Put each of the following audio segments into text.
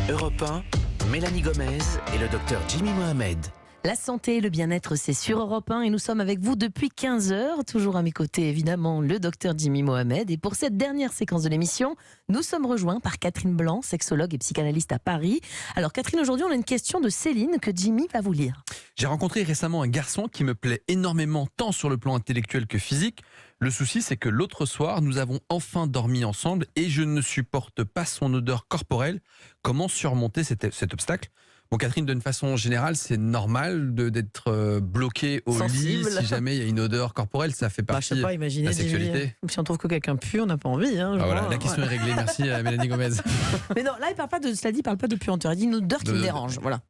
Europe 1, Mélanie Gomez et le docteur Jimmy Mohamed. La santé et le bien-être, c'est sur Europe 1 et nous sommes avec vous depuis 15 heures. Toujours à mes côtés, évidemment, le docteur Jimmy Mohamed. Et pour cette dernière séquence de l'émission, nous sommes rejoints par Catherine Blanc, sexologue et psychanalyste à Paris. Alors Catherine, aujourd'hui, on a une question de Céline que Jimmy va vous lire. J'ai rencontré récemment un garçon qui me plaît énormément, tant sur le plan intellectuel que physique. Le souci, c'est que l'autre soir, nous avons enfin dormi ensemble et je ne supporte pas son odeur corporelle. Comment surmonter cet obstacle ? Bon, Catherine, d'une façon générale, c'est normal d'être bloqué au Sensible. lit si jamais il y a une odeur corporelle. Ça fait Je partie sais pas, de imaginez la sexualité. Si on trouve que quelqu'un pue, on n'a pas envie. Hein, Ah, voilà, vois, la question est réglée. Merci à Mélanie Gomez. Mais non, là, il parle pas de, cela dit, il parle pas de puanteur. Il dit une odeur qui me dérange. Voilà.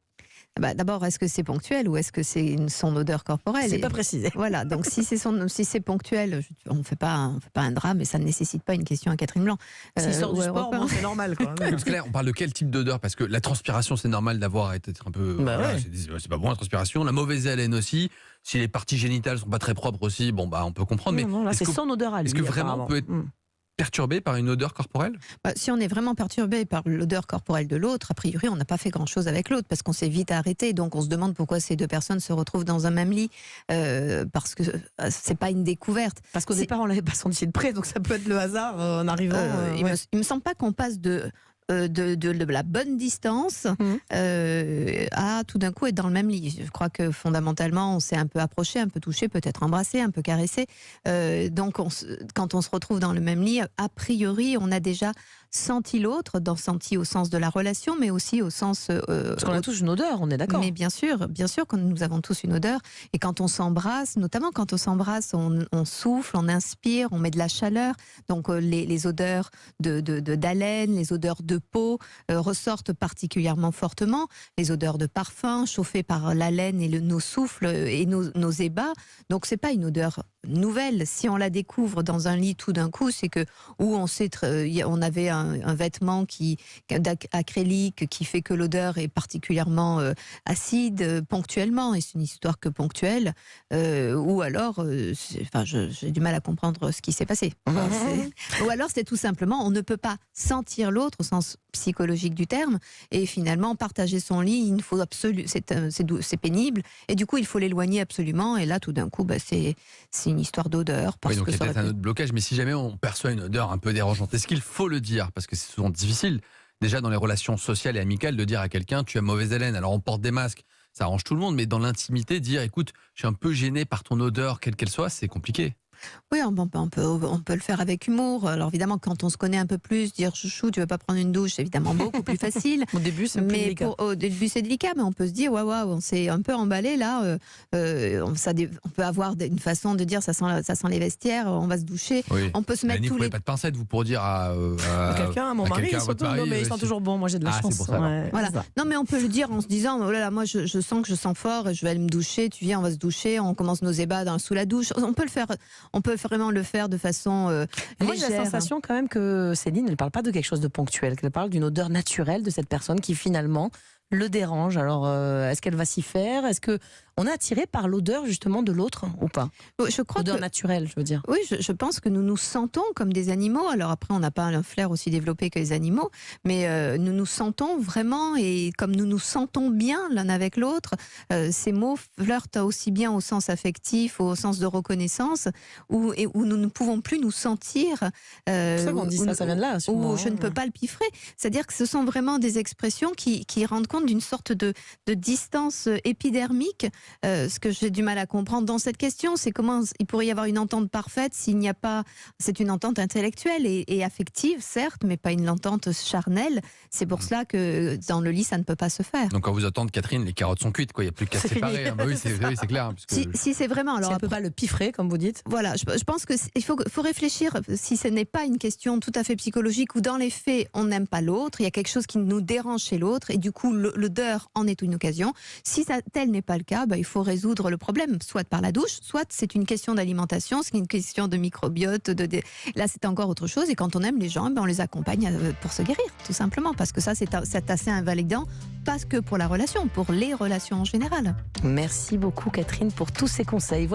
D'abord, est-ce que c'est ponctuel ou est-ce que c'est son odeur corporelle ? C'est pas précisé. Voilà, donc si c'est ponctuel, on ne fait pas un drame et ça ne nécessite pas une question à Catherine Blanc. S'il sort du sport, bon, c'est normal. Quoi. Parce que là, on parle de quel type d'odeur ? Parce que la transpiration, c'est normal d'avoir été un peu. Bah ouais. C'est pas bon la transpiration. La mauvaise haleine aussi. Si les parties génitales sont pas très propres aussi, bon on peut comprendre. Mais Non, là, c'est son odeur à lui. est-ce que vraiment on peut être perturbé par une odeur corporelle ? Si on est vraiment perturbé par l'odeur corporelle de l'autre, a priori, on n'a pas fait grand-chose avec l'autre parce qu'on s'est vite arrêté. Donc on se demande pourquoi ces deux personnes se retrouvent dans un même lit, parce que c'est pas une découverte. Parce qu'au départ, on l'avait pas senti de près, donc ça peut être le hasard en arrivant. Il me semble pas qu'on passe de la bonne distance à tout d'un coup être dans le même lit. Je crois que fondamentalement on s'est un peu approché, un peu touché, peut-être embrassé, un peu caressé. Donc quand on se retrouve dans le même lit, a priori on a déjà senti l'autre, senti au sens de la relation, mais aussi au sens... Parce qu'on a tous une odeur, on est d'accord. Mais bien sûr, que nous avons tous une odeur. Et quand on s'embrasse, notamment quand on s'embrasse, on souffle, on inspire, on met de la chaleur. Donc les odeurs d'haleine, les odeurs de peau ressortent particulièrement fortement. Les odeurs de parfum chauffées par l'haleine et nos souffles et nos ébats. Donc c'est pas une odeur nouvelle. Si on la découvre dans un lit tout d'un coup, c'est que où on avait un vêtement acrylique qui fait que l'odeur est particulièrement acide ponctuellement, et c'est une histoire que ponctuelle, ou alors j'ai du mal à comprendre ce qui s'est passé. Ou alors c'est tout simplement on ne peut pas sentir l'autre au sens psychologique du terme, et finalement partager son lit, il faut c'est pénible, et du coup il faut l'éloigner absolument, et là tout d'un coup c'est une histoire d'odeur. Oui, donc il y a peut-être un autre blocage, mais si jamais on perçoit une odeur un peu dérangeante, est-ce qu'il faut le dire ? Parce que c'est souvent difficile, déjà dans les relations sociales et amicales, de dire à quelqu'un tu as mauvaise haleine. Alors on porte des masques, ça arrange tout le monde, mais dans l'intimité, dire écoute, je suis un peu gêné par ton odeur, quelle qu'elle soit, c'est compliqué. Oui, on peut le faire avec humour. Alors évidemment, quand on se connaît un peu plus, dire chouchou, tu veux pas prendre une douche, c'est évidemment beaucoup plus facile. Au début, c'est plus délicat. Au début, c'est délicat, mais on peut se dire waouh, on s'est un peu emballé là. On peut avoir une façon de dire ça sent les vestiaires, on va se doucher. Oui. On peut se mettre tous les. Pas de pincettes, vous pour dire à quelqu'un, à mon mari, surtout. Non, mais ils sont toujours bons. Moi, j'ai de la chance. C'est pour ça, voilà. Non, mais on peut le dire en se disant oh là là, moi je sens que je sens fort et je vais aller me doucher. Tu viens, on va se doucher. On commence nos ébats sous la douche. On peut le faire. On peut vraiment le faire de façon légère. Moi, j'ai la sensation quand même que Céline, elle ne parle pas de quelque chose de ponctuel, qu'elle parle d'une odeur naturelle de cette personne qui finalement le dérange. Alors, est-ce qu'elle va s'y faire ? Est-ce qu'on est attiré par l'odeur justement de l'autre ou pas ? Je crois l'odeur naturelle, je veux dire. Oui, je pense que nous nous sentons comme des animaux. Alors après, on n'a pas un flair aussi développé que les animaux, mais nous nous sentons vraiment, et comme nous nous sentons bien l'un avec l'autre, ces mots flirtent aussi bien au sens affectif, au sens de reconnaissance, où nous ne pouvons plus nous sentir. C'est pour ça qu'on dit ça vient de là. Où je ne peux pas le piffrer. C'est-à-dire que ce sont vraiment des expressions qui rendent compte d'une sorte de distance épidermique. Ce que j'ai du mal à comprendre dans cette question, c'est comment il pourrait y avoir une entente parfaite s'il n'y a pas... C'est une entente intellectuelle et affective, certes, mais pas une entente charnelle. C'est pour cela que dans le lit, ça ne peut pas se faire. Donc quand vous entendez Catherine, les carottes sont cuites, quoi. Il n'y a plus qu'à se séparer. Oui, c'est clair. Si c'est vraiment... Alors, on ne peut pas le piffrer, comme vous dites. Voilà, je pense qu'il faut réfléchir, si ce n'est pas une question tout à fait psychologique, où dans les faits, on n'aime pas l'autre, il y a quelque chose qui nous dérange chez l'autre, et du coup, l'odeur en est une occasion. Si tel n'est pas le cas, il faut résoudre le problème, soit par la douche, soit c'est une question d'alimentation, c'est une question de microbiote, là c'est encore autre chose, et quand on aime les gens, on les accompagne pour se guérir, tout simplement, parce que ça c'est assez invalidant, pas que pour la relation, pour les relations en général. Merci beaucoup Catherine pour tous ces conseils.